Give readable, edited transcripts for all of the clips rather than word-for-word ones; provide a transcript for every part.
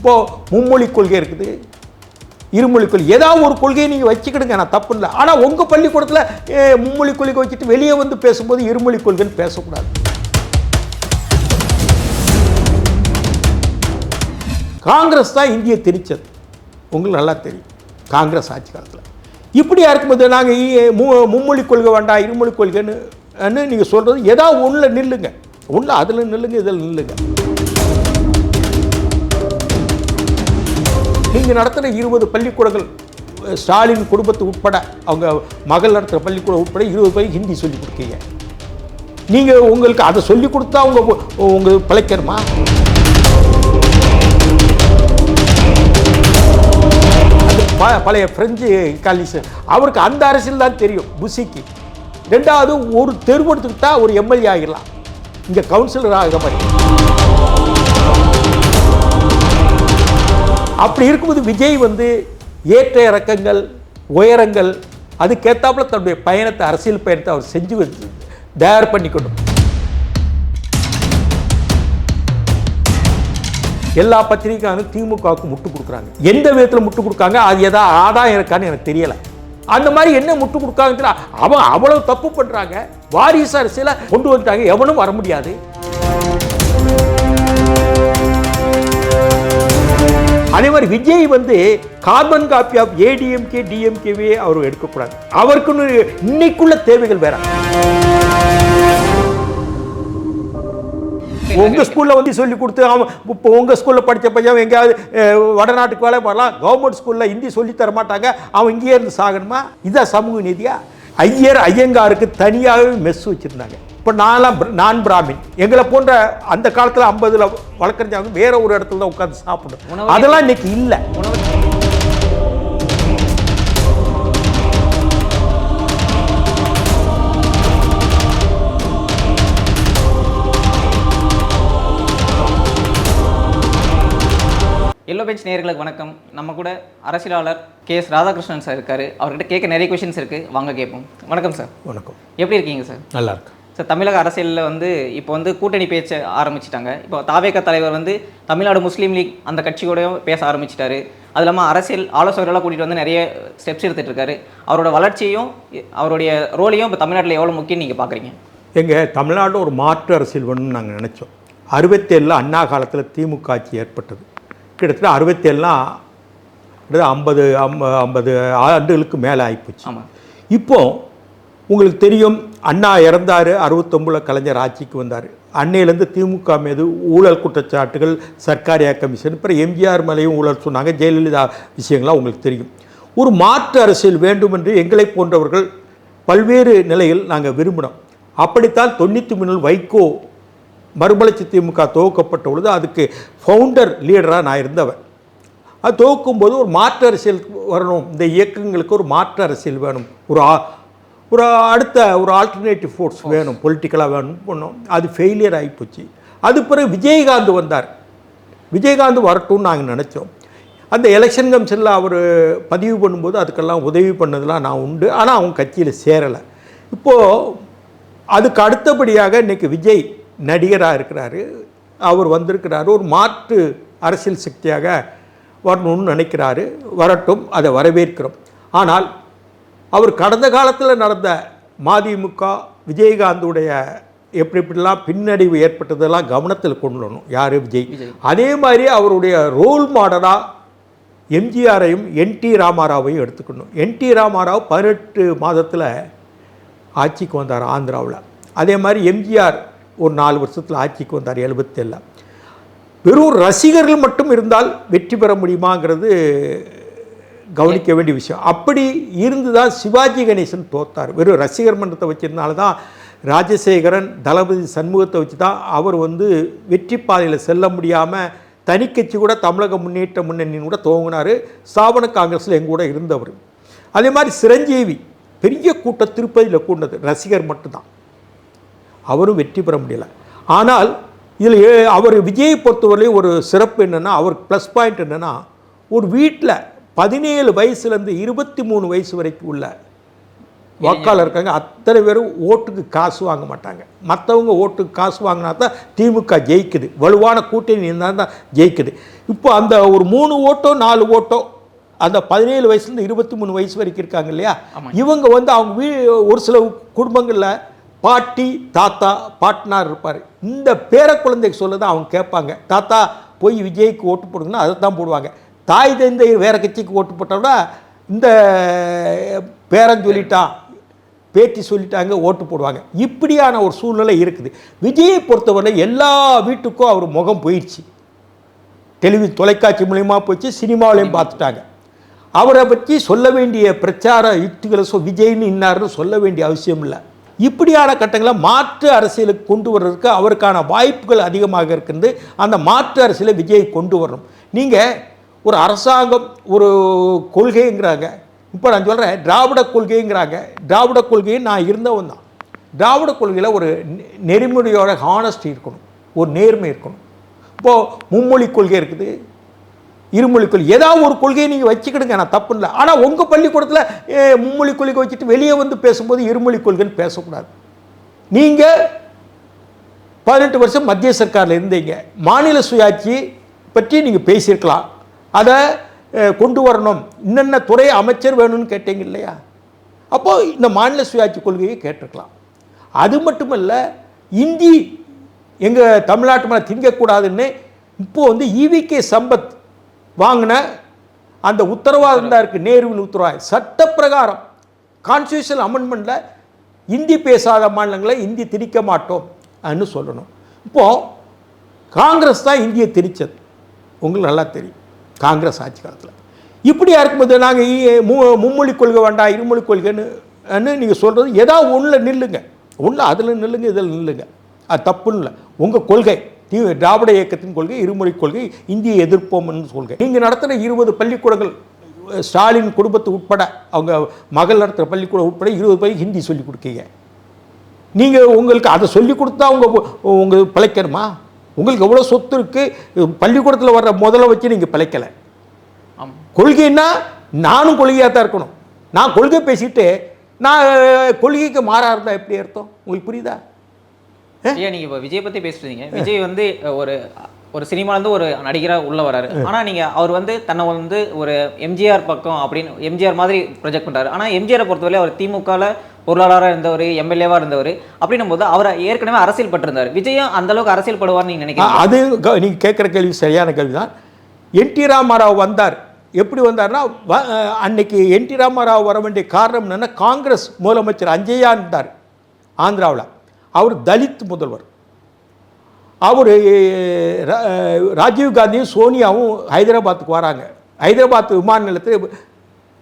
இப்போது மும்மொழி கொள்கை இருக்குது, இருமொழி கொள்கை, ஏதாவது ஒரு கொள்கையை நீங்கள் வச்சுக்கிடுங்க, நான் தப்பு இல்லை. ஆனால் உங்கள் பள்ளிக்கூடத்தில் மும்மொழி கொள்கை வச்சுட்டு வெளியே வந்து பேசும்போது இருமொழி கொள்கைன்னு பேசக்கூடாது. காங்கிரஸ் தான் இந்தியை திணிச்சது, உங்களுக்கு நல்லா தெரியும். காங்கிரஸ் ஆட்சி காலத்தில் இப்படியா இருக்கும்போது நாங்கள் மும்மொழி கொள்கை வேண்டாம் இருமொழி கொள்கைன்னு நீங்கள் சொல்கிறது ஏதாவது ஒன்றில் நில்லுங்க, ஒன்றில் அதில் நில்லுங்க, இதில் நில்லுங்க. நீங்கள் நடத்துகிற 20 பள்ளிக்கூடங்கள் ஸ்டாலின் குடும்பத்து உட்பட அவங்க மகள் நடத்துகிற பள்ளிக்கூடம் உட்பட 20 பேருக்கு ஹிந்தி சொல்லிக் கொடுக்கீங்க. நீங்கள் உங்களுக்கு அதை சொல்லிக் கொடுத்தா உங்களுக்கு பிழைக்கணுமா? பழைய பிரெஞ்சு காலிஸ் அவருக்கு அந்த அரசியல் தான் தெரியும் புஷிக்கு. ரெண்டாவது ஒரு தெருவெடுத்துக்கிட்டா ஒரு எம்எல்ஏ ஆகிடலாம், இங்கே கவுன்சிலர் ஆகிற மாதிரி. அப்படி இருக்கும்போது விஜய் வந்து ஏற்ற இறக்கங்கள் உயரங்கள் அதுக்கேற்றாப்புல தன்னுடைய பயணத்தை அரசியல் பயணத்தை அவர் செஞ்சு தயார் பண்ணிக்கணும். எல்லா பத்திரிகைக்காரும் திமுகவுக்கு முட்டு கொடுக்குறாங்க. எந்த விதத்தில் முட்டு கொடுக்காங்க, அது எதாவது ஆதாயம் இருக்கான்னு எனக்கு தெரியலை. அந்த மாதிரி என்ன முட்டு கொடுக்காங்க, அவன் அவ்வளவு தப்பு பண்ணுறாங்க. வாரிசு அரசியலை கொண்டு வந்துட்டாங்க, எவனும் வர முடியாது. அதே மாதிரி விஜய் வந்து கார்பன் காப்பி ஆஃப் ஏடிஎம்கே டிஎம்கேவே அவர் எடுக்கக்கூடாது. அவருக்குன்னு இன்னைக்குள்ள தேவைகள் வேற. உங்கள் ஸ்கூலில் வந்து சொல்லி கொடுத்து அவன் இப்போ உங்கள் ஸ்கூலில் படித்த பையன் எங்கேயாவது வடநாட்டுக்கு வேலை வரலாம், கவர்மெண்ட் ஸ்கூலில் ஹிந்தி சொல்லி தர மாட்டாங்க, அவன் இங்கேயே இருந்து சாகணுமா? இதான் சமூக நீதியா? ஐயங்காருக்கு தனியாகவே மெஸ் வச்சுருந்தாங்க. இப்போ நான் பிராமின், எங்களை போன்ற அந்த காலத்தில் 50 வழக்கறிஞாங்க வேற ஒரு இடத்துல தான் உட்காந்து சாப்பிடும். அதெல்லாம் இன்னைக்கு இல்லை. எல்லோ பெஞ்ச் நேயர்களுக்கு வணக்கம். நம்ம கூட அரசியலாளர் KS ராதாகிருஷ்ணன் சார் இருக்கார். அவர்கிட்ட கேட்க நிறைய கொஷின்ஸ் இருக்குது, வாங்க கேட்போம். வணக்கம் சார். வணக்கம். எப்படி இருக்கீங்க சார்? நல்லா இருக்கு சார். தமிழக அரசியலில் வந்து இப்போ வந்து கூட்டணி பேச்ச ஆரம்பிச்சிட்டாங்க. இப்போ தாவேக தலைவர் வந்து தமிழ்நாடு முஸ்லீம் லீக் அந்த கட்சியோடையும் பேச ஆரம்பிச்சிட்டாரு. அது இல்லாமல் அரசியல் ஆலோசகர்களாக கூட்டிகிட்டு வந்து நிறைய ஸ்டெப்ஸ் எடுத்துகிட்டு இருக்காரு. அவரோட வளர்ச்சியும் அவருடைய ரோலையும் இப்போ தமிழ்நாட்டில் எவ்வளோ முக்கியம் நீங்கள் பார்க்குறீங்க? எங்கள் தமிழ்நாட்டில் ஒரு மாற்று அரசியல் வேணும்னு நாங்கள் நினச்சோம். 67 அண்ணா காலத்தில் திமுக ஆட்சி ஏற்பட்டது. கிட்டத்தட்ட 67லாம் 50 ஆண்டுகளுக்கு மேலே ஆகிப்போச்சு. இப்போ உங்களுக்கு தெரியும், அண்ணா இறந்தார், 69 கலைஞர் ஆட்சிக்கு வந்தார். அன்னையிலேருந்து திமுக மீது ஊழல் குற்றச்சாட்டுகள், சர்க்காரியா கமிஷன், அப்புறம் எம்ஜிஆர் மேலேயும் ஊழல் சொன்னாங்க, ஜெயலலிதா விஷயங்கள்லாம் உங்களுக்கு தெரியும். ஒரு மாற்று அரசியல் வேண்டும் என்று எங்களை போன்றவர்கள் பல்வேறு நிலையில் நாங்கள் விரும்பினோம். அப்படித்தான் 93 வைகோ மறுமலர்ச்சி திமுக துவக்கப்பட்ட பொழுது அதுக்கு ஃபவுண்டர் லீடராக நான் இருந்தவன். அது துவக்கும்போது ஒரு மாற்று அரசியல் வரணும், இந்த இயக்கங்களுக்கு ஒரு மாற்று அரசியல் வேணும், அடுத்த ஒரு ஆல்டர்னேட்டிவ் ஃபோர்ஸ் வேணும், பொலிட்டிக்கலாக வேணும் பண்ணோம். அது ஃபெயிலியர் ஆகிப்போச்சு. அது பிறகு விஜயகாந்த் வந்தார். விஜயகாந்த் வரட்டும்னு நாங்கள் நினச்சோம். அந்த எலெக்ஷன் கமிஷனில் அவர் பதிவு பண்ணும்போது அதுக்கெல்லாம் உதவி பண்ணதெல்லாம் நான் உண்டு. ஆனால் அவங்க கட்சியில் சேரலை. இப்போது அதுக்கு அடுத்தபடியாக இன்றைக்கி விஜய் நடிகராக இருக்கிறாரு, அவர் வந்திருக்கிறாரு, ஒரு மாற்று அரசியல் சக்தியாக வரணும்னு நினைக்கிறாரு. வரட்டும், அதை வரவேற்கிறோம். ஆனால் அவர் கடந்த காலத்தில் நடந்த மதிமுக விஜயகாந்துடைய எப்படிலாம் பின்னடைவு ஏற்பட்டதெல்லாம் கவனத்தில் கொண்டு வரணும். யார்? விஜய். அதே மாதிரி அவருடைய ரோல் மாடலாக எம்ஜிஆரையும் NT ராமாராவையும் எடுத்துக்கணும். NT ராமாராவ் 18 மாதத்தில் ஆட்சிக்கு வந்தார் ஆந்திராவில். அதே மாதிரி எம்ஜிஆர் ஒரு 4 வருஷத்தில் ஆட்சிக்கு வந்தார் 77. வெறும் ரசிகர்கள் மட்டும் இருந்தால் வெற்றி பெற முடியுமாங்கிறது கவனிக்க வேண்டிய விஷயம். அப்படி இருந்து தான் சிவாஜி கணேசன் தோத்தார். வெறும் ரசிகர் மன்றத்தை வச்சிருந்தால தான் ராஜசேகரன், தளபதி சண்முகத்தை வச்சு தான் அவர் வந்து வெற்றி பாதையில் செல்ல முடியாமல் தனி கட்சி கூட தமிழக முன்னேற்ற முன்னணின்னு கூட துவங்கினார். ஸ்தாபன காங்கிரஸில் எங்கூட இருந்தவர். அதே மாதிரி சிரஞ்சீவி பெரிய கூட்டம் திருப்பதியில் கூண்டது ரசிகர் மட்டும்தான், அவரும் வெற்றி பெற முடியலை. ஆனால் இதில் அவர் விஜயை பொறுத்தவரையும் ஒரு சிறப்பு என்னென்னா, அவர் ப்ளஸ் பாயிண்ட் என்னென்னா, ஒரு வீட்டில் 17 வயசுலேருந்து 23 வயசு வரைக்கும் உள்ள வாக்காளர் இருக்காங்க, அத்தனை பேரும் ஓட்டுக்கு காசு வாங்க மாட்டாங்க. மற்றவங்க ஓட்டுக்கு காசு வாங்கினா தான் திமுக ஜெயிக்குது, வலுவான கூட்டணி இருந்தால் தான் ஜெயிக்குது. இப்போ அந்த ஒரு 3 ஓட்டோ 4 ஓட்டோ அந்த 17 வயசுலேருந்து 23 வயசு வரைக்கும் இருக்காங்க இல்லையா, இவங்க வந்து அவங்க ஒரு சில குடும்பங்களில் பாட்டி தாத்தா பாட்னார் இருப்பார். இந்த பேர குழந்தைக்கு சொல்லதான் அவங்க கேட்பாங்க. தாத்தா போய் விஜய்க்கு ஓட்டு போடுங்கன்னா அதை தான் போடுவாங்க. தாய் தந்தை வேறு கட்சிக்கு ஓட்டு போட்டோம்னா இந்த பேரன் சொல்லிட்டான் பேட்டி சொல்லிட்டாங்க ஓட்டு போடுவாங்க. இப்படியான ஒரு சூழ்நிலை இருக்குது. விஜயை பொறுத்தவரை எல்லா வீட்டுக்கும் அவர் முகம் போயிடுச்சு. தொலைக்காட்சி மூலியமாக போயிடுச்சு, சினிமாவிலையும் பார்த்துட்டாங்க. அவரை பற்றி சொல்ல வேண்டிய பிரச்சார யுக்திகளை விஜய்னு இன்னார்னு சொல்ல வேண்டிய அவசியம் இல்லை. இப்படியான கட்டங்களை மாற்று அரசியலுக்கு கொண்டு வர்றதுக்கு அவருக்கான வாய்ப்புகள் அதிகமாக இருக்குது. அந்த மாற்று அரசியலை விஜய் கொண்டு வரணும். நீங்கள் ஒரு அரசாங்கம் ஒரு கொள்கைங்கிறாங்க, இப்போ நான் சொல்கிறேன் திராவிட கொள்கைங்கிறாங்க. திராவிட கொள்கையை நான் இருந்தவன் தான். திராவிட கொள்கையில் ஒரு நெறிமுறையோட ஹானஸ்டி இருக்கணும், ஒரு நேர்மை இருக்கணும். இப்போது மும்மொழி கொள்கை இருக்குது, இருமொழி கொள்கை, ஏதாவது ஒரு கொள்கையை நீங்கள் வச்சுக்கிடுங்க, நான் தப்பு இல்லை. ஆனால் உங்கள் பள்ளிக்கூடத்தில் மும்மொழி கொள்கை வச்சுட்டு வெளியே வந்து பேசும்போது இருமொழி கொள்கைன்னு பேசக்கூடாது. நீங்கள் 18 வருஷம் மத்திய சர்க்காரில் இருந்தீங்க, மாநில சுயாட்சி பற்றி நீங்கள் பேசியிருக்கலாம். அதை கொண்டு வரணும், இன்னென்ன துறை அமைச்சர் வேணும்னு கேட்டீங்க இல்லையா, அப்போது இந்த மாநில சுயாட்சி கொள்கையை கேட்டிருக்கலாம். அது மட்டுமல்ல, இந்தி எங்கள் தமிழ்நாட்டு மேலே திங்கக்கூடாதுன்னு இப்போது வந்து ஈவிகே சம்பத் வாங்கின அந்த உத்தரவாதம் தான் இருக்குது, நேருவின் உத்தரவாதம். சட்டப்பிரகாரம் கான்ஸ்டியூஷன் அமெண்ட்மெண்ட்டில் இந்தி பேசாத மாநிலங்களை இந்தி திணிக்க மாட்டோம் அப்படின்னு சொல்லணும். இப்போது காங்கிரஸ் தான் இந்தியை திணிச்சது, உங்களுக்கு நல்லா தெரியும். காங்கிரஸ் ஆட்சி காலத்தில் இப்படியா இருக்கும்போது நாங்கள் மும்மொழி கொள்கை வேண்டாம் இருமொழி கொள்கைன்னு நீங்கள் சொல்கிறது ஏதாவது ஒன்றில் நில்லுங்க, அதில் நில்லுங்க, இதில் நில்லுங்க, அது தப்புன்னு இல்லை. உங்கள் கொள்கை திராவிட இயக்கத்தின் கொள்கை இருமொழி கொள்கை, இந்தியை எதிர்ப்போம்னு கொள்கை. நீங்கள் நடத்துகிற 20 பள்ளிக்கூடங்கள், ஸ்டாலின் குடும்பத்தை உட்பட அவங்க மகள் நடத்துகிற பள்ளிக்கூடம் உட்பட 20 பேருக்கு ஹிந்தி சொல்லிக் கொடுக்கீங்க. நீங்கள் உங்களுக்கு அதை சொல்லிக் கொடுத்தா உங்கள் பிழைக்கணுமா? உங்களுக்கு எவ்வளோ சொத்து இருக்குது, பள்ளிக்கூடத்தில் வர்ற முதல்ல வச்சு நீங்கள் பிழைக்கலை. கொள்கைன்னா நானும் கொள்கையாக தான் இருக்கணும். நான் கொள்கை பேசிட்டு நான் கொள்கைக்கு மாறாக இருந்தால் எப்படி அர்த்தம்? உங்களுக்கு புரியுதா? ஏன் நீங்கள் இப்போ விஜய் பற்றி பேசுகிறீங்க. விஜய் வந்து ஒரு சினிமாலேருந்து ஒரு நடிகராக உள்ளே வராரு. ஆனால் நீங்கள் அவர் வந்து தன்னை வந்து ஒரு எம்ஜிஆர் பக்கம் அப்படின்னு எம்ஜிஆர் மாதிரி ப்ரொஜெக்ட் பண்ணுறாரு. ஆனால் எம்ஜிஆரை பொறுத்தவரை அவர் திமுகவில் பொருளாளராக இருந்தவர், எம்எல்ஏவாக இருந்தவர். அப்படின்னும் போது அவர் ஏற்கனவே அரசியல் பட்டிருந்தார். விஜயும் அந்தளவுக்கு அரசியல் படுவார்னு நீங்கள் நினைக்கிறீங்க? அது நீங்கள் கேட்குற கேள்வி சரியான கேள்வி தான். என்டி ராமாராவ் வந்தார். எப்படி வந்தார்னா, அன்னைக்கு என்டி ராமாராவ் வர வேண்டிய காரணம் என்னென்னா, காங்கிரஸ் முதலமைச்சர் அஞ்சையா இருந்தார் ஆந்திராவில். அவர் தலித் முதல்வர். அவர் ராஜீவ்காந்தியும் சோனியாவும் ஹைதராபாத்துக்கு வராங்க. ஹைதராபாத் விமான நிலையத்தில்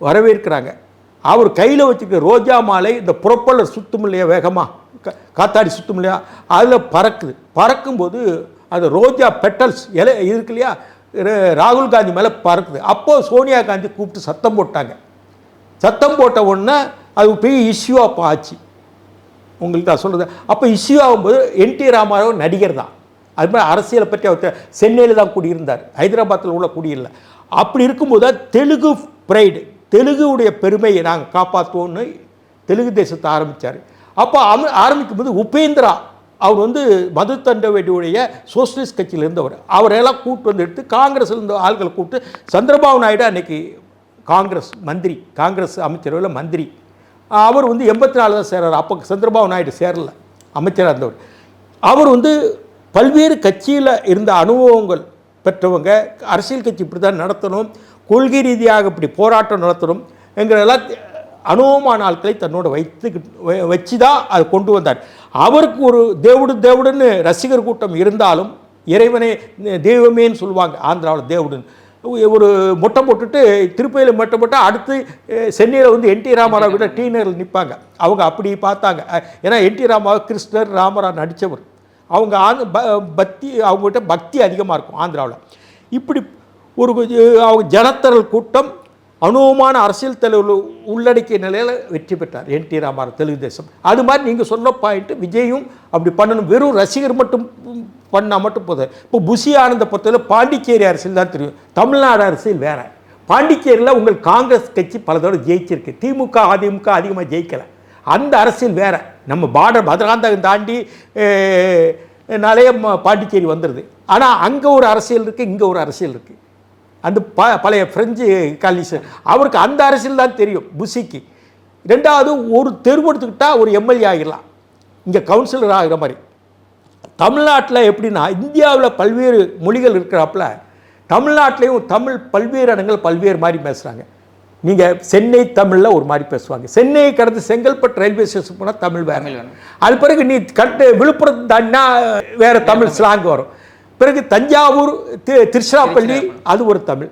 வரவேற்கிறாங்க. அவர் கையில் வச்சுருக்க ரோஜா மாலை, இந்த புறப்பலர் சுத்தும் இல்லையா, வேகமாக காத்தாடி சுத்தும் இல்லையா, அதில் பறக்குது. பறக்கும்போது அது ரோஜா பெட்டல்ஸ் இலை இருக்கு இல்லையா, ராகுல் காந்தி மேலே பறக்குது. அப்போது சோனியா காந்தி கூப்பிட்டு சத்தம் போட்டாங்க. சத்தம் போட்ட உடனே அது பெரிய இஷ்யூ அப்போ ஆச்சு. உங்களுக்கு தான் சொல்கிறது. அப்போ இஷ்யூ ஆகும்போது என்டி ராமாராவ் நடிகர் தான். அது மாதிரி அரசியலை பற்றி அவர் சென்னையில் தான் குடியிருந்தார், ஹைதராபாத்தில் உள்ள குடியில்லை. அப்படி இருக்கும்போது தான் தெலுங்கு ப்ரைடு, தெலுங்குடைய பெருமையை நாங்கள் காப்பாற்றுவோன்னு தெலுங்கு தேசத்தை ஆரம்பித்தார். அப்போ ஆரம்பிக்கும் போது உபேந்திரா அவர் வந்து மது தண்டவேடியுடைய சோசியலிஸ்ட் கட்சியில் இருந்தவர். அவரெல்லாம் கூப்பிட்டு வந்து எடுத்து காங்கிரஸில் இருந்த ஆள்களை கூப்பிட்டு, சந்திரபாபு நாயுடு அன்றைக்கி காங்கிரஸ் மந்திரி, காங்கிரஸ் அமைச்சரவையில் மந்திரி. அவர் வந்து 84 தான் சேரார். அப்போ சந்திரபாபு நாயுடு சேரல, அமைச்சராக இருந்தவர். அவர் வந்து பல்வேறு கட்சியில் இருந்த அனுபவங்கள் பெற்றவங்க. அரசியல் கட்சி இப்படி தான் நடத்தணும், கொள்கை ரீதியாக இப்படி போராட்டம் நடத்தணும் என்கிறதெல்லாம் அனுபவமான ஆட்களை தன்னோட வச்சு தான் அதை கொண்டு வந்தார். அவருக்கு ஒரு தேவுடுன்னு ரசிகர் கூட்டம் இருந்தாலும், இறைவனே தெய்வமேன்னு சொல்லுவாங்க ஆந்திராவில் தேவுடுன்னு. ஒரு மொட்டை போட்டுட்டு திருப்பதியில் மொட்டை போட்டால் அடுத்து சென்னையில் வந்து என்டி ராமாராவ் விட டீனரில் நிற்பாங்க. அவங்க அப்படி பார்த்தாங்க. ஏன்னா என்டி ராமாராவ் கிருஷ்ணர் ராமராவ் நடித்தவர். அவங்க அவங்ககிட்ட பக்தி அதிகமாக இருக்கும் ஆந்திராவில். இப்படி ஒரு அவங்க ஜனத்தரல் கூட்டம் அனுபவமான அரசியல் தலைவர்கள் உள்ளடக்கிய நிலையில் வெற்றி பெற்றார் என்டி ராமாராவ் தெலுங்கு தேசம். அது மாதிரி நீங்கள் சொல்ல பாயிண்ட்டு விஜயும் அப்படி பண்ணணும். வெறும் ரசிகர் மட்டும் பண்ணால் மட்டும் போதும். இப்போ புஷி ஆனந்த பொறுத்தவரை பாண்டிச்சேரி அரசியல் தான் தெரியும், தமிழ்நாடு அரசியல் வேறு. பாண்டிச்சேரியில் உங்கள் காங்கிரஸ் கட்சி பல தடவை ஜெயிச்சிருக்கு, திமுக அதிமுக அதிகமாக ஜெயிக்கலை. அந்த அரசியல் வேற. நம்ம பார்டர் மதுராந்தகம் தாண்டி நாளைய பாண்டிச்சேரி வந்துடுது. ஆனால் அங்கே ஒரு அரசியல் இருக்குது, இங்கே ஒரு அரசியல் இருக்குது. அந்த பழைய பிரெஞ்சு காலனிசர் அவருக்கு அந்த அரசியல் தான் தெரியும் புஷிக்கு. ரெண்டாவது, ஒரு தெருவு எடுத்துக்கிட்டால் ஒரு எம்எல்ஏ ஆகிடலாம், இங்கே கவுன்சிலர் ஆகிற மாதிரி. தமிழ்நாட்டில் எப்படின்னா, இந்தியாவில் பல்வேறு மொழிகள் இருக்கிறாப்புல தமிழ்நாட்டிலையும் தமிழ் பல்வேறு இடங்கள் பல்வேறு மாதிரி பேசுகிறாங்க. நீங்கள் சென்னை தமிழில் ஒரு மாதிரி பேசுவாங்க, சென்னையை கடந்து செங்கல்பட்டு ரயில்வே ஸ்டேஷன் போனால் தமிழ் வேறு. அது பிறகு நீ விழுப்புரம் தாண்டினா வேறு தமிழ் ஸ்லாங் வரும். பிறகு தஞ்சாவூர் திருச்சிராப்பள்ளி அது ஒரு தமிழ்,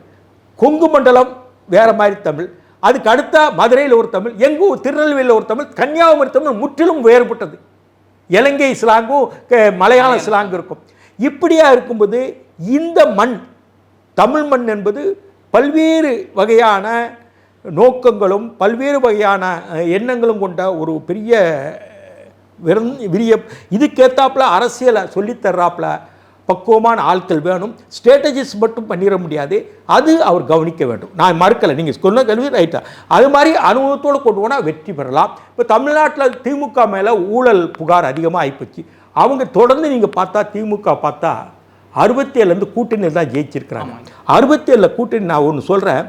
கொங்கு மண்டலம் வேறு மாதிரி தமிழ், அதுக்கு அடுத்த மதுரையில் ஒரு தமிழ், எங்கூர் திருநெல்வேலியில் ஒரு தமிழ், கன்னியாகுமரி தமிழ் முற்றிலும் வேறுபட்டது. இலங்கை ஸ்லாங்கும் மலையாள ஸ்லாங் இருக்கும். இப்படியா இருக்கும்போது இந்த மண், தமிழ் மண் என்பது பல்வேறு வகையான நோக்கங்களும் பல்வேறு வகையான எண்ணங்களும் கொண்ட ஒரு பெரிய விரிய இதுக்கேற்றாப்புல அரசியலை சொல்லித்தர்றாப்புல பக்குவமான ஆட்கள் வேணும். ஸ்ட்ராட்டஜிஸ் மட்டும் பண்ணிட முடியாது, அது அவர் கவனிக்க வேண்டும். நான் மறுக்கலை, நீங்கள் சொன்ன கேள்வி ரைட்டா. அது மாதிரி அனுபவத்தோடு கொண்டு போனால் வெற்றி பெறலாம். இப்போ தமிழ்நாட்டில் திமுக மேலே ஊழல் புகார் அதிகமாக ஆகிப்போச்சு. அவங்க தொடர்ந்து நீங்கள் பார்த்தா திமுக பார்த்தா 67 கூட்டணியில் தான் ஜெயிச்சிருக்கிறாங்க. 67 கூட்டணி. நான் ஒன்று சொல்கிறேன்,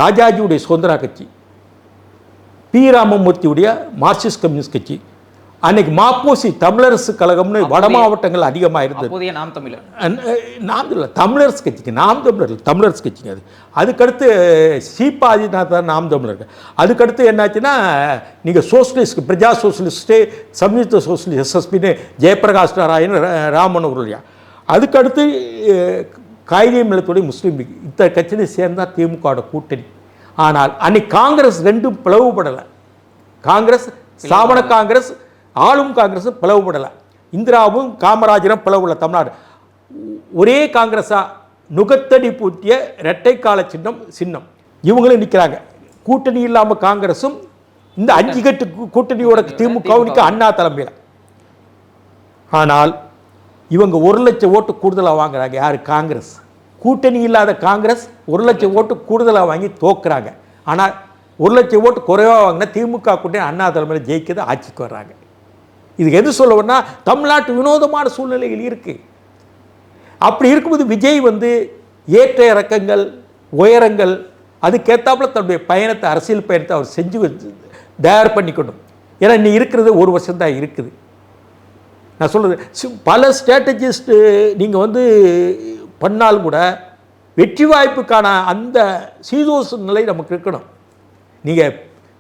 ராஜாஜியுடைய சுதந்திரா கட்சி, பி ராமமூர்த்தியுடைய மார்க்சிஸ்ட் கம்யூனிஸ்ட் கட்சி, அன்னைக்கு மாப்போசி தமிழரசு கழகம்னு வட மாவட்டங்கள் அதிகமாக இருந்தது. நாம் தமிழரசு கட்சிக்கு, நாம் தமிழர் தமிழரசு கட்சிங்க அது. அதுக்கடுத்து சீபாதிநாதன் நாம் தமிழர்கள். அதுக்கடுத்து என்னாச்சுன்னா, நீங்கள் சோசியலிஸ்ட், பிரஜா சோசியலிஸ்ட்டு, சம்யுக்த சோசியலிஸ்ட் எஸ்எஸ்பின்னு ஜெயபிரகாஷ் நாராயண் ராமனூர்லையா. அதுக்கடுத்து காயிதே மில்லத்துடைய முஸ்லீம் லீக், இந்த கட்சியை சேர்ந்தால் திமுகவோட கூட்டணி. ஆனால் அன்னைக்கு காங்கிரஸ் ரெண்டும் பிளவுபடலை. காங்கிரஸ் சாவண காங்கிரஸ், ஆளும் காங்கிரஸ் பிளவுபடலை. இந்திராவும் காமராஜரும் பிளவுல. தமிழ்நாடு ஒரே காங்கிரஸாக நுகத்தடி பூட்டிய இரட்டை கால சின்னம் இவங்களும் நிற்கிறாங்க. கூட்டணி இல்லாமல் காங்கிரஸும் இந்த 5 கட்டு கூட்டணியோட திமுக அண்ணா தலைமையில். ஆனால் இவங்க 1 லட்சம் ஓட்டு கூடுதலாக வாங்குறாங்க. யார்? காங்கிரஸ். கூட்டணி இல்லாத காங்கிரஸ் 1 லட்சம் ஓட்டு கூடுதலாக வாங்கி தோக்குறாங்க. ஆனால் 1 லட்சம் ஓட்டு குறைவாக வாங்கினா திமுக கூட்டணி அண்ணா தலைமையில் ஜெயிக்கிறது, ஆட்சிக்கு வர்றாங்க. இதுக்கு எது சொல்லுவோம்னா, தமிழ்நாட்டு வினோதமான சூழ்நிலைகள் இருக்குது. அப்படி இருக்கும்போது விஜய் ஏற்ற இறக்கங்கள், உயரங்கள், அதுக்கேற்றாப்புல தன்னுடைய பயணத்தை, அரசியல் பயணத்தை அவர் செஞ்சு தயார் பண்ணிக்கணும். ஏன்னா நீ இருக்கிறது 1 வருஷம் தான் இருக்குது. நான் சொல்கிறது, பல ஸ்ட்ராட்டஜிஸ்ட்டு நீங்கள் பண்ணாலும் கூட வெற்றி வாய்ப்புக்கான அந்த சீதோச நிலை நமக்கு இருக்கணும். நீங்கள்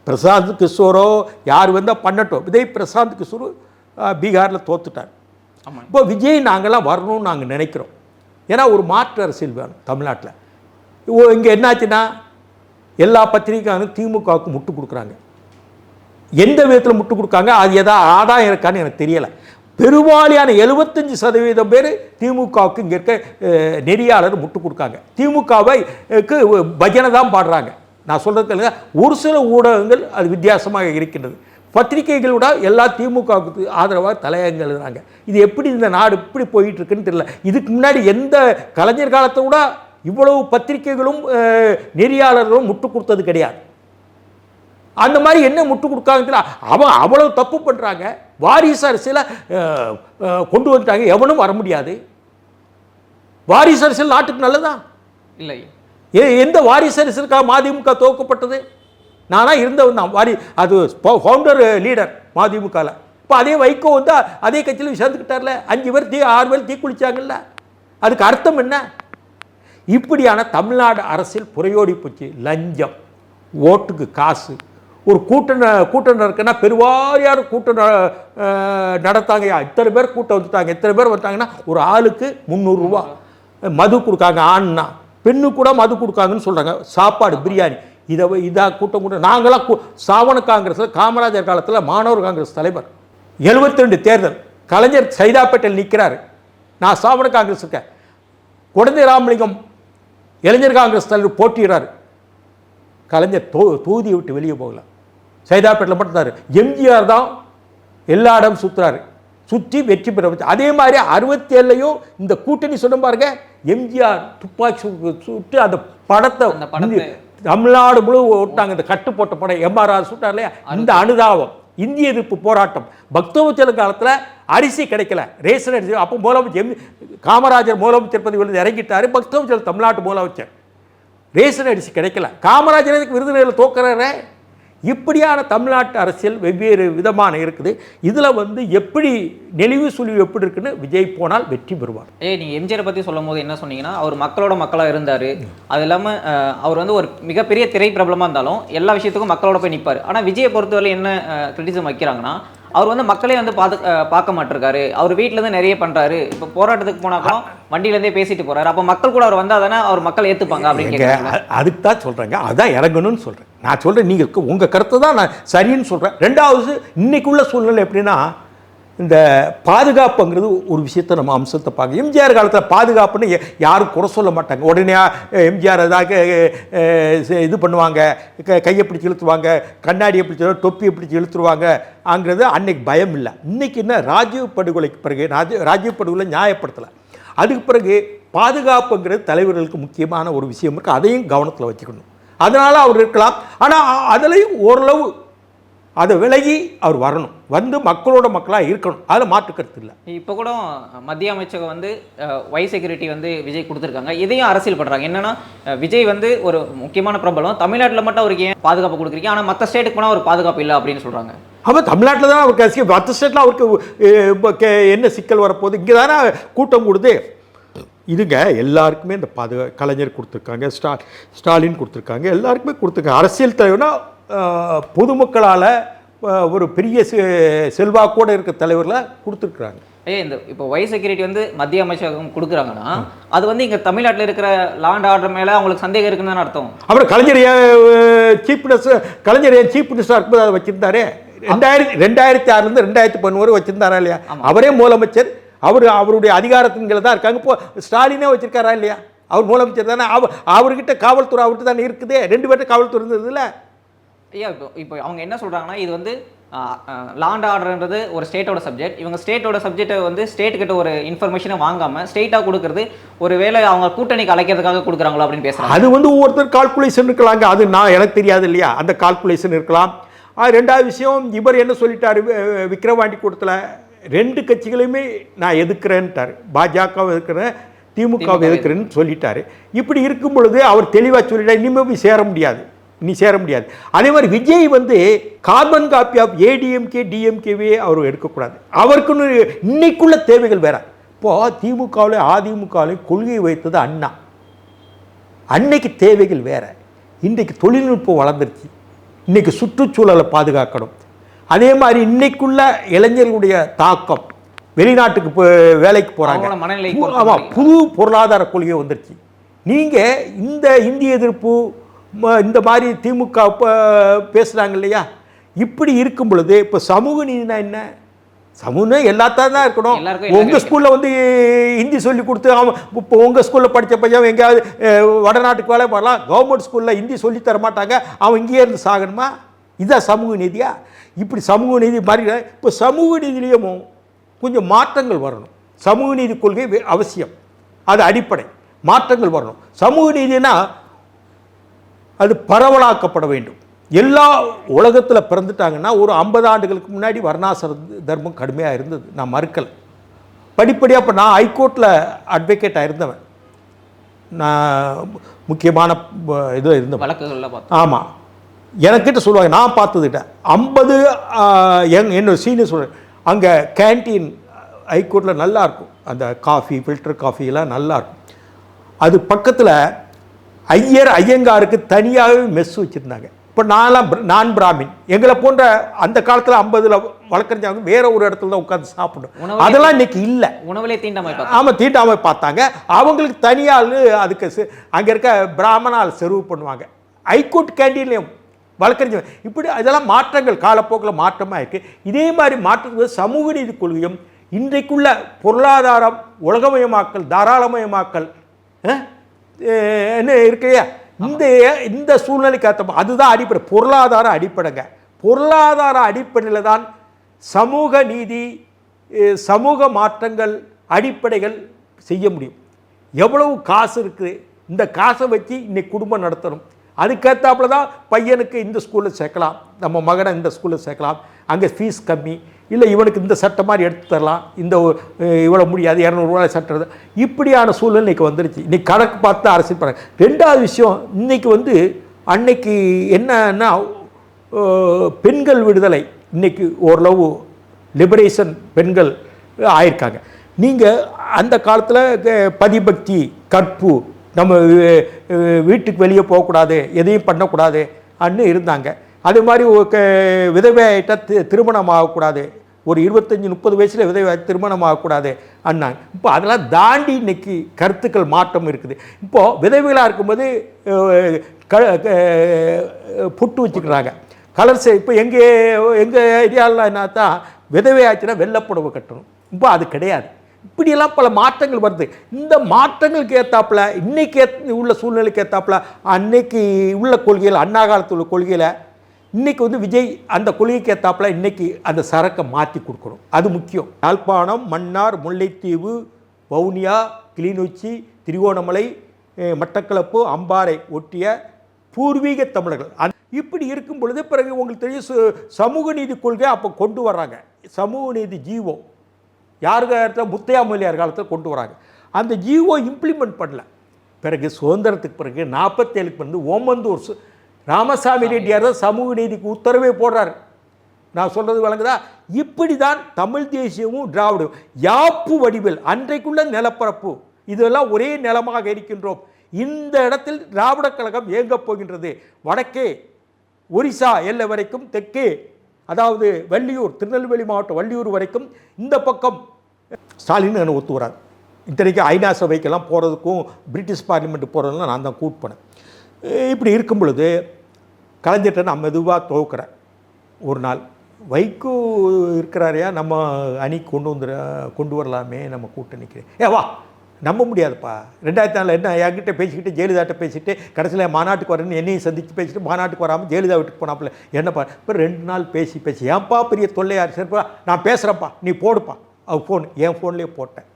பிரசாந்த் கிஷோரோ யார் வந்தால் பண்ணட்டும். விஜய் பிரசாந்த் கிஷோர் பீகாரில் தோத்துட்டார். இப்போ விஜய் நாங்கள்லாம் வரணும்னு நாங்கள் நினைக்கிறோம். ஏன்னா ஒரு மாற்று அரசியல் வேணும் தமிழ்நாட்டில். இங்கே என்னாச்சுன்னா, எல்லா பத்திரிகைக்காரும் திமுகவுக்கு முட்டு கொடுக்குறாங்க. எந்த விதத்தில் முட்டு கொடுக்காங்க, அது எதாவது ஆதாயம் இருக்கான்னு எனக்கு தெரியலை. பெருவாரியான 75% பேர் திமுகவுக்கு இங்கே இருக்க நெறியாளர் முட்டு கொடுக்காங்க. திமுகவைக்கு பஜனை தான் பாடுறாங்க. நான் சொல்கிறது ஒரு சில ஊடகங்கள் அது வித்தியாசமாக இருக்கின்றது. பத்திரிகைகளோட எல்லா திமுகவுக்கு ஆதரவாக தலையங்கள் எழுதுறாங்க. இது எப்படி இந்த நாடு இப்படி போயிட்டு இருக்குன்னு தெரியல. இதுக்கு முன்னாடி எந்த கலைஞர் காலத்தை விட இவ்வளவு பத்திரிகைகளும் நெறியாளர்களும் முட்டு கொடுத்தது கிடையாது. அந்த மாதிரி என்ன முட்டு கொடுக்காங்க, அவன் அவ்வளவு தப்பு பண்ணுறாங்க. வாரிசு அரசியலை கொண்டு வந்துட்டாங்க, எவனும் வர முடியாது. வாரிசு அரசியல் நாட்டுக்கு நல்லதான் இல்லை. எந்த வாரிசு அரசியலுக்காக மதிமுக துவக்கப்பட்டது? நானாக இருந்தவன் தான் அது ஃபவுண்டர் லீடர் மதிமுகவில். இப்போ அதே வைகோ அதே கட்சியில் சேர்ந்துக்கிட்டார்ல, 5 பேர் 6 பேர் தீக்குளிச்சாங்கல்ல. அதுக்கு அர்த்தம் என்ன? இப்படியான தமிழ்நாடு அரசியல் புரையோடி போச்சு. லஞ்சம், ஓட்டுக்கு காசு. ஒரு கூட்டம் இருக்குன்னா பெருவாரியார் கூட்டம் நடத்தாங்க. இத்தனை பேர் கூட்டம் வந்துட்டாங்க, எத்தனை பேர் வந்துட்டாங்கன்னா ஒரு ஆளுக்கு 300 ரூபா மது கொடுக்காங்க. ஆண்னா பெண்ணு கூட மது கொடுக்காங்கன்னு சொல்கிறாங்க. சாப்பாடு, பிரியாணி, இதாக கூட்டம். நாங்களாம் சாவண காங்கிரஸில் காமராஜர் காலத்தில் மாணவர் காங்கிரஸ் தலைவர். 72 தேர்தல் கலைஞர் சைதாப்பேட்டையில் நிற்கிறாரு. நான் சாவண காங்கிரஸ் இருக்கேன். குழந்தை ராமலிங்கம் இளைஞர் காங்கிரஸ் தலைவர் போட்டிடுறாரு. கலைஞர் தொகுதியை விட்டு வெளியே போகல, சைதாப்பேட்டில் மட்டும் தான். எம்ஜிஆர் தான் எல்லா இடமும் சுற்றுறாரு, சுற்றி வெற்றி பெற வச்சு. அதே மாதிரி 67லையும் இந்த கூட்டணி சொன்ன பாருங்க, எம்ஜிஆர் துப்பாக்கி சுட்டு அந்த படத்தை தமிழ்நாடு முழு ஓட்டாங்க. இந்த கட்டு போட்ட படம் எம்ஆர்ஆர் சுட்டார் இல்லையா, இந்த அனுதாபம் இந்திய எதிர்ப்பு போராட்டம். பக்தவச்சல காலத்தில் அரிசி கிடைக்கல, ரேஷன் அரிசி. அப்போ முதலமைச்சர் காமராஜர் முதலமைச்சர் பதவியில் இறங்கிட்டாரு. பக்தவச்சல தமிழ்நாட்டு முதலமைச்சர். ரேஷன் அரிசி கிடைக்கல. காமராஜருக்கு விருதுநகரில் தோக்குறாரு. இப்படியான தமிழ்நாட்டு அரசியல் வெவ்வேறு விதமான இருக்குது. இதில் எப்படி நெளிவு சுழிவு எப்படி இருக்குன்னு விஜய் போனால் வெற்றி பெறுவார். நீங்கள் எம்ஜிஆரை பற்றி சொல்லும் போது என்ன சொன்னீங்கன்னா, அவர் மக்களோட மக்களாக இருந்தார். அது இல்லாமல் அவர் ஒரு மிகப்பெரிய திரை பிரபலமாக இருந்தாலும் எல்லா விஷயத்துக்கும் மக்களோட போய் நிற்பார். ஆனால் விஜயை பொறுத்தவரை என்ன கிரிட்டிசம் வைக்கிறாங்கன்னா, அவர் மக்களே பார்க்க மாட்டிருக்காரு. அவர் வீட்டிலேருந்து நிறைய பண்ணுறாரு. இப்போ போராட்டத்துக்கு போனாலும் வண்டியிலேருந்தே பேசிட்டு போகிறாரு. அப்போ மக்கள் கூட அவர் வந்தால் தானே அவர் மக்கள் ஏற்றுப்பாங்க அப்படின்னு. அதுக்கு தான் சொல்கிறேங்க, அதான் இறங்கணும்னு சொல்கிறேன். நான் சொல்கிறேன், நீங்கள் உங்கள் கருத்தை தான் நான் சரின்னு சொல்கிறேன். ரெண்டாவது, இன்னைக்குள்ள சூழ்நிலை எப்படின்னா, இந்த பாதுகாப்புங்கிறது ஒரு விஷயத்தை நம்ம அம்சத்தை பார்க்க. எம்ஜிஆர் காலத்தில் பாதுகாப்புன்னு யாரும் குறை சொல்ல மாட்டாங்க. உடனே எம்ஜிஆர் ஏதாவது இது பண்ணுவாங்க, கையை பிடிச்சி இழுத்துருவாங்க, கண்ணாடியை பிடிச்சி தொப்பியை பிடிச்சி இழுத்துருவாங்க அங்கிறது அன்னைக்கு பயம் இல்லை. இன்றைக்கி என்ன, ராஜீவ் படுகொலைக்கு பிறகு ராஜீவ் படுகொலை நியாயப்படுத்தலை. அதுக்கு பிறகு பாதுகாப்புங்கிறது தலைவர்களுக்கு முக்கியமான ஒரு விஷயம் இருக்குது. அதையும் கவனத்தில் வச்சுக்கணும். அதனால் அவர் இருக்கலாம். ஆனால் அதுலேயும் ஓரளவு அதை விலகி அவர் வரணும், மக்களோட மக்களாக இருக்கணும். அதில் மாற்றுக்கருத்து இல்லை. இப்போ கூட மத்திய அமைச்சகம் ஒய் செக்யூரிட்டி விஜய் கொடுத்துருக்காங்க. இதையும் அரசியல் பண்ணுறாங்க. என்னன்னா, விஜய் ஒரு முக்கியமான பிரபலம், தமிழ்நாட்டில் மட்டும் அவருக்கு ஏன் பாதுகாப்பு கொடுக்குறீங்க, ஆனால் மற்ற ஸ்டேட்டுக்கு போனால் ஒரு பாதுகாப்பு இல்லை அப்படின்னு சொல்கிறாங்க. ஆமாம், தமிழ்நாட்டில் தான் அவருக்கு அரசியல், மற்ற ஸ்டேட்டில் அவருக்கு என்ன சிக்கல் வரப்போகுது? இங்கே தானே கூட்டம் கொடுத்து இதுங்க எல்லாருக்குமே இந்த கலைஞர் கொடுத்துருக்காங்க, ஸ்டாலின் கொடுத்துருக்காங்க, எல்லாருக்குமே கொடுத்துருக்காங்க. அரசியல் தலைவர்னா பொதுமக்களால் ஒரு பெரிய செல்வாக்கோடு இருக்க தலைவர்களை கொடுத்துருக்குறாங்க. இப்போ ஒய் செக்யூரிட்டி மத்திய அமைச்சகம் கொடுக்குறாங்கன்னா, அது இங்கே தமிழ்நாட்டில் இருக்கிற லா அண்ட் ஆர்டர் மேலே அவங்களுக்கு சந்தேகம் இருக்குன்னு அர்த்தம். அப்புறம் கலைஞர் சீஃப் மினிஸ்டர் இருக்கும்போது அதை வச்சுருந்தாரு. 2006 2011 வச்சுருந்தாரா இல்லையா? அவரே முதலமைச்சர். அவருடைய அதிகாரத்தின்களை தான் இருக்காங்க. இப்போ ஸ்டாலினே வச்சிருக்காரா இல்லையா? அவர் முதலமைச்சர் தானே. அவர்கிட்ட காவல்துறை அவர்கிட்ட தானே இருக்குது. 2 பேர்ட்ட காவல்துறை இருந்ததுல. ஐயா, இப்போ அவங்க என்ன சொல்கிறாங்கன்னா, இது லா அண்ட் ஆர்டர்ன்றது ஒரு ஸ்டேட்டோட சப்ஜெக்ட். இவங்க ஸ்டேட்டோட சப்ஜெக்டை ஸ்டேட்டுக்கிட்ட ஒரு இன்ஃபர்மேஷனை வாங்காமல் ஸ்டேட்டாக கொடுக்குறது ஒரு வேளை அவங்க கூட்டணிக்கு அழைக்கிறதுக்காக கொடுக்குறாங்களோ அப்படின்னு பேசுகிறாங்க. அது ஒவ்வொருத்தர் கால்குலேஷன் இருக்கலாங்க. அது எனக்கு தெரியாது இல்லையா? அந்த கால்குலேஷன் இருக்கலாம். ரெண்டாவது விஷயம், இவர் என்ன சொல்லிட்டாரு விக்கிரவாண்டி கூட்டத்தில், 2 கட்சிகளையுமே நான் எதிர்க்கிறேன்ட்டார். பாஜகவை எதிர்க்கிறேன், திமுகவை எதிர்க்கிறேன்னு சொல்லிட்டாரு. இப்படி இருக்கும் பொழுது அவர் தெளிவாக சொல்லிட்டார், இனிமேல் போய் சேர முடியாது. அதே மாதிரி Vijay carbon copy of ADMK டிஎம்கேவே அவர் எடுக்கக்கூடாது. அவருக்குன்னு இன்னைக்குள்ள தேவைகள் வேற. இப்போது திமுகவிலையும் அதிமுகவிலையும் கொள்கையை வைத்தது அண்ணா. அன்னைக்கு தேவைகள் வேற. இன்றைக்கு தொழில்நுட்பம் வளர்ந்துருச்சு. இன்றைக்கி சுற்றுச்சூழலை பாதுகாக்கணும். அதே மாதிரி இன்னைக்குள்ள இளைஞர்களுடைய தாக்கம், வெளிநாட்டுக்கு வேலைக்கு போகிறாங்க. ஆமாம், புது பொருளாதார கொள்கை வந்துருச்சு. நீங்கள் இந்த இந்திய எதிர்ப்பு இந்த மாதிரி திமுக பேசுகிறாங்க இல்லையா? இப்படி இருக்கும் பொழுது இப்போ சமூக நீதினா என்ன? சமூகம் எல்லாத்தான் தான் இருக்கணும். உங்கள் ஸ்கூலில் ஹிந்தி சொல்லி கொடுத்து இப்போ உங்கள் ஸ்கூலில் படித்த பையன் எங்கேயாவது வடநாட்டுக்கு வேலை போடலாம். கவர்மெண்ட் ஸ்கூலில் ஹிந்தி சொல்லி தர மாட்டாங்க, அவன் இங்கேயே இருந்து சாகணுமா? இதுதான் சமூக நீதியா? இப்படி சமூக நீதி மாதிரி இப்போ சமூக நீதியிலையும் கொஞ்சம் மாற்றங்கள் வரணும். சமூக நீதி கொள்கை அவசியம், அது அடிப்படை. மாற்றங்கள் வரணும். சமூக நீதினா அது பரவலாக்கப்பட வேண்டும். எல்லா உலகத்தில் பிறந்துட்டாங்கன்னா, ஒரு 50 ஆண்டுகளுக்கு முன்னாடி வர்ணாசிர தர்மம் கடுமையாக இருந்தது, நான் மறுக்கலை. படிப்படியாக இப்போ நான் ஹைகோர்ட்டில் அட்வொகேட்டாக இருந்தவன், நான் முக்கியமான இதில் இருந்தேன், வழக்குகளில் பார்த்தேன். ஆமாம், எனக்கிட்ட சொல்லுவாங்க, நான் பார்த்ததுட்ட 50 என்னோட சீனியர் சொல்கிறேன், அங்கே கேன்டீன் ஹைகோர்ட்டில் நல்லாயிருக்கும், அந்த காஃபி ஃபில்டர் காஃபியெல்லாம் நல்லாயிருக்கும். அது பக்கத்தில் ஐயங்காருக்கு தனியாகவே மெஸ் வச்சுருந்தாங்க. இப்போ நான் பிராமின், எங்களை போன்ற அந்த காலத்தில் 50 வழக்கறிஞாங்க வேற ஒரு இடத்துல தான் உட்காந்து சாப்பிடணும். அதெல்லாம் இன்னைக்கு இல்லை. உணவுலே தீண்டாமை. ஆமாம், தீண்டாமை பார்த்தாங்க. அவங்களுக்கு தனியால் அதுக்கு அங்கே இருக்க பிராமணால் செர்வ் பண்ணுவாங்க. ஹைகோர்ட் கேண்டீன்லேயும் வழக்கறிஞர். இப்படி அதெல்லாம் மாற்றங்கள் காலப்போக்கில் மாற்றமாக இருக்குது. இதே மாதிரி மாற்றத்துக்கு சமூக நீதி கொள்கையும் இன்றைக்குள்ள பொருளாதாரம், உலகமயமாக்கல், தாராளமயமாக்கல் என்ன இருக்கையா, இந்த சூழ்நிலைக்கு அர்த்தம் அதுதான் அடிப்படை. பொருளாதார அடிப்படைங்க. பொருளாதார அடிப்படையில் தான் சமூக நீதி, சமூக மாற்றங்கள், அடிப்படைகள் செய்ய முடியும். எவ்வளவு காசு இருக்குது, இந்த காசை வச்சு இன்னைக்கு குடும்பம் நடத்தணும். அதுக்கேற்றாப்புல தான் பையனுக்கு இந்த ஸ்கூலில் சேர்க்கலாம், நம்ம மகனை இந்த ஸ்கூலில் சேர்க்கலாம், அங்கே ஃபீஸ் கம்மி, இல்லை இவனுக்கு இந்த சட்டம் மாதிரி எடுத்து தரலாம், இந்த இவ்வளோ முடியாது 200 சட்டம், இப்படியான சூழ்நிலை இன்றைக்கி வந்துருச்சு. இன்றைக்கி கணக்கு பார்த்து தான் அரசியல் பண்ணுறாங்க. ரெண்டாவது விஷயம், இன்றைக்கி அன்னைக்கு என்னன்னா பெண்கள் விடுதலை, இன்றைக்கி ஓரளவு லிபரேஷன் பெண்கள் ஆயிருக்காங்க. நீங்கள் அந்த காலத்தில் பதிபக்தி, கற்பு, நம்ம வீட்டுக்கு வெளியே போகக்கூடாது, எதையும் பண்ணக்கூடாது அன்னு இருந்தாங்க. அது மாதிரி விதவையாயிட்டால் திருமணம் ஆகக்கூடாது, ஒரு 25-30 வயசில் விதவை திருமணம் ஆகக்கூடாது அண்ணாங்க. இப்போ அதெல்லாம் தாண்டி இன்றைக்கி கருத்துக்கள் மாற்றம் இருக்குது. இப்போது விதவைகளாக இருக்கும்போது புட்டு வச்சுக்கிறாங்க, கலர்ஸ். இப்போ எங்கள் ஏரியாவில் என்ன தான் விதவை ஆச்சுன்னா வெள்ளைப்புடவை கட்டணும், இப்போ அது கிடையாது. இப்படியெல்லாம் பல மாற்றங்கள் வருது. இந்த மாற்றங்களுக்கு ஏற்றாப்புல இன்றைக்கி உள்ள சூழ்நிலைக்கு ஏற்றாப்புல அன்னைக்கு உள்ள கொள்கையில், அண்ணா காலத்தில் உள்ள கொள்கையில் இன்றைக்கி விஜய் அந்த கொள்கைக்கு ஏற்றாப்புல இன்றைக்கி அந்த சரக்கை மாற்றி கொடுக்கணும், அது முக்கியம். யாழ்ப்பாணம், மன்னார், முல்லைத்தீவு, வவுனியா, கிளிநொச்சி, திருவோணமலை, மட்டக்களப்பு, அம்பாறை ஒட்டிய பூர்வீக தமிழர்கள் இப்படி இருக்கும் பொழுது பிறகு உங்களுக்கு தெரியும் சமூக நீதி கொள்கை அப்போ கொண்டு வர்றாங்க. சமூக நீதி ஜீவோ யார் காலத்தில், முத்தையா முதலியார் காலத்தில் கொண்டு வராங்க. அந்த ஜீவோ இம்ப்ளிமெண்ட் பண்ணல. பிறகு சுதந்திரத்துக்கு பிறகு 47க்கு வந்து ஓமந்தூர் ராமசாமி ரெட்டியார் தான் சமூக நீதிக்கு உத்தரவே போடுறாரு. நான் சொல்கிறது வழங்குதா? இப்படி தான் தமிழ் தேசியமும் திராவிடம் யாப்பு வடிவில் அன்றைக்குள்ள நிலப்பரப்பு இதெல்லாம் ஒரே நிலமாக இருக்கின்றோம். இந்த இடத்தில் திராவிட கழகம் இயங்கப் போகின்றது. வடக்கே ஒரிசா எல்லை வரைக்கும், தெற்கே அதாவது வள்ளியூர், திருநெல்வேலி மாவட்டம் வள்ளியூர் வரைக்கும், இந்த பக்கம் ஸ்டாலின் என்ன ஒத்து வராது. இத்தனைக்கு ஐநா சபைக்கெல்லாம் போகிறதுக்கும் பிரிட்டிஷ் பார்லிமெண்ட்டு போகிறதுலாம் நான் தான் கூப்பினேன். இப்படி இருக்கும் பொழுது கலைஞர்கிட்ட நான் மெதுவாக துவக்கிறேன். ஒரு நாள் வைகோ இருக்கிறாரையா, நம்ம அணி கொண்டு வரலாமே, நம்ம கூட்டணிக்கு. வா, நம்ப முடியாதுப்பா. 2004 என்ன என்கிட்ட பேசிக்கிட்டு ஜெயலலிதாட்ட பேசிட்டு கடைசியில் மாநாட்டுக்கு வரேன்னு என்னையும் சந்தித்து பேசிட்டு மாநாட்டுக்கு வராமல் ஜெயலலிதா வீட்டுக்கு போனாப்புல என்னப்பா. இப்போ 2 நாள் பேசி ஏன்ப்பா பெரிய தொல்லையார், சரிப்பா நான் பேசுகிறேன்ப்பா, நீ போடுப்பா. அவள் ஃபோன் என் ஃபோன்லேயே போட்டேன்.